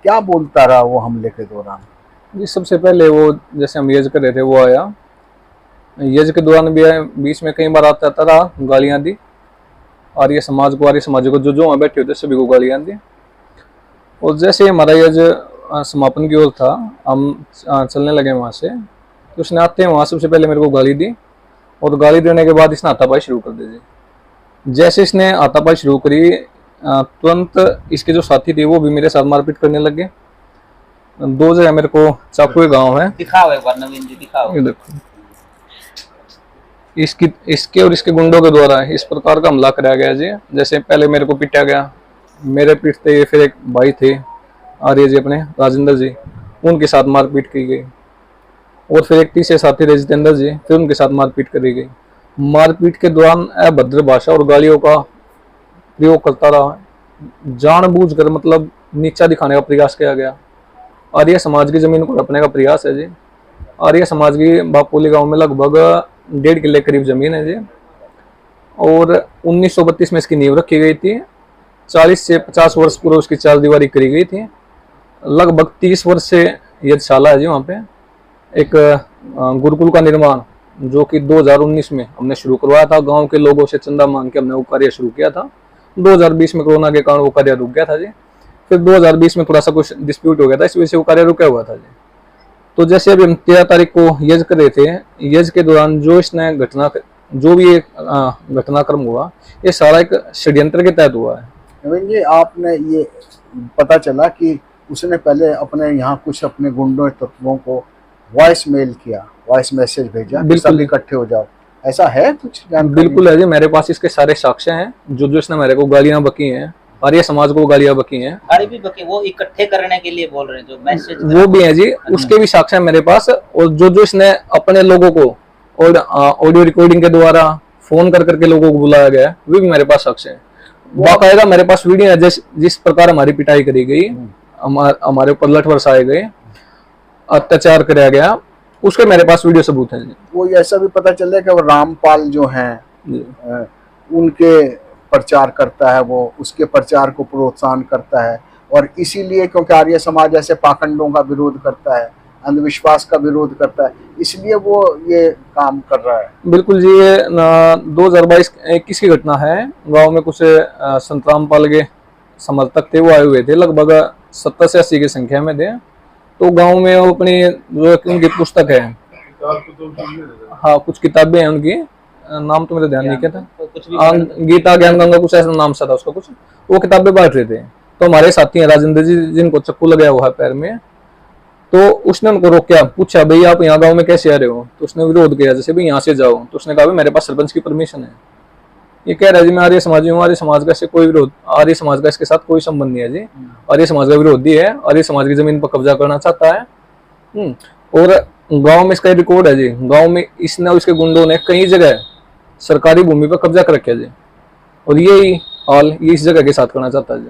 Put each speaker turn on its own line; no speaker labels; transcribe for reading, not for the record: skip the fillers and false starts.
क्या बोलता रहा वो हमले के दौरान?
जी सबसे पहले वो जैसे हम यज्ञ कर रहे थे वो आया, यज्ञ के दौरान भी बीच में कई बार आता रहा, गालियां दी आर्य समाज को जो जो वहाँ बैठे होते सभी को गालियां दी। और जैसे हमारा यज्ञ समापन की ओर था, हम चलने लगे वहाँ से, तो उसने आते हैं वहाँ सबसे पहले मेरे को गाली दी, और गाली देने के बाद इसने हाथापाई शुरू कर दी थी। जैसे इसने हाथापाई शुरू करी, तुरंत इसके जो साथी थे वो भी मेरे साथ मारपीट करने लगे। 2 जगह मेरे को चाकू के गाँव है,
दिखाओ एक बार नवीन जी, दिखाओ।
ये देखो, इसके और इसके गुंडों के द्वारा इस प्रकार का हमला कराया गया जी। जैसे पहले मेरे को पीटा गया, मेरे पीटते फिर एक भाई थे आर्य जी अपने राजेंद्र जी, उनके साथ मारपीट की गई, और फिर एक तीसरे साथी थे जितेंद्र जी, फिर उनके साथ मारपीट करी गई। मारपीट के दौरान अभद्र भाषा और गालियों का प्रयोग करता रहा, जानबूझकर मतलब नीचा दिखाने का प्रयास किया गया। आर्य समाज की जमीन को हड़पने का प्रयास है जी। आर्य समाज की बापोली गांव में लगभग 1.5 किले करीब जमीन है जी, और 1932 में इसकी नींव रखी गई थी। 40 से 50 वर्ष पूर्व उसकी चारदीवारी करी गई थी। लगभग 30 वर्ष से यज्ञशाला है जी वहाँ पे। एक गुरुकुल का निर्माण जो कि 2019 में हमने शुरू करवाया था, गांव के लोगों से चंदा मांग के हमने वो कार्य शुरू किया था। 2020 में कोरोना के कारण वो कार्य रुक गया था जी। फिर 2020 में थोड़ा सा कुछ डिस्प्यूट हो गया था, इस वजह से वो कार्य रुका हुआ था जी। तो जैसे अभी हम 13 तारीख को यज्ञ कर रहे थे, यज्ञ के दौरान जो इसने जो भी एक घटनाक्रम हुआ, ये सारा एक षड्यंत्र के तहत हुआ है।
नवीन जी, आपने ये पता चला कि उसने पहले अपने यहाँ कुछ अपने गुंडों तत्वों को वॉइस मेल किया, वॉइस मैसेज भेजा कि सब इकट्ठे हो जाओ, ऐसा है कुछ जानकारी?
बिल्कुल है जी, मेरे पास इसके सारे साक्ष्य हैं। जो इसने मेरे को गालियां बकी हैं, आर्य समाज को गालियां बकी हैं,
गाली भी बकी, वो इकट्ठे करने के लिए बोल रहे हैं, जो मैसेज
वो भी है जी, उसके भी साक्ष्य हैं मेरे पास। और जो इसने अपने लोगों को और ऑडियो रिकॉर्डिंग के द्वारा फोन कर करके लोगों को बुलाया गया, वो भी मेरे पास साक्ष्य है। बाकायदा मेरे पास वीडियो है जिस प्रकार हमारी पिटाई करी गई, हमारे ऊपर लठ बरसाए गए, अत्याचार कराया गया, उसके मेरे पास वीडियो सबूत है जी।
वो ऐसा भी पता चल रहा है कि वो रामपाल जो हैं उनके प्रचार करता है, वो उसके प्रचार को प्रोत्साहन करता है, और इसीलिए क्योंकि आर्य समाज ऐसे पाखंडों का विरोध करता है, अंधविश्वास का विरोध करता है, इसलिए वो ये काम कर रहा है।
बिल्कुल जी, ये 2022-21 की घटना है। गांव में कुछ संत रामपाल के समर्थक थे, वो आए हुए थे, लगभग 70 से 80 की संख्या में थे। तो गांव में वो अपनी जो उनकी पुस्तक है, हाँ कुछ किताबें हैं उनकी, नाम तो मेरा ध्यान नहीं क्या था, गीता ज्ञान गंगा कुछ ऐसा नाम सा था उसका कुछ, वो किताबें बांट रहे थे। तो हमारे साथी हैं राजेंद्र जी, जिनको चक्कू लगाया हुआ है पैर में, तो उसने उनको रोका, पूछा भाई आप यहाँ गांव में कैसे आ रहे हो? तो उसने विरोध किया, जैसे भाई यहाँ से जाओ। तो उसने कहा मेरे पास सरपंच की परमिशन है। ये कह रहा है जी मैं आर्य समाजी हूँ, आर्य समाज का इससे कोई विरोध, आर्य समाज का इसके साथ कोई संबंध नहीं है जी, आर्य समाज का विरोधी है, आर्य समाज की जमीन पर कब्जा करना चाहता है। और गांव में इसका रिकॉर्ड है जी, गांव में इसने और इसके गुंडों ने कई जगह सरकारी भूमि पर कब्जा कर रखा है जी, और यही हाल ये इस जगह के साथ करना चाहता है जी।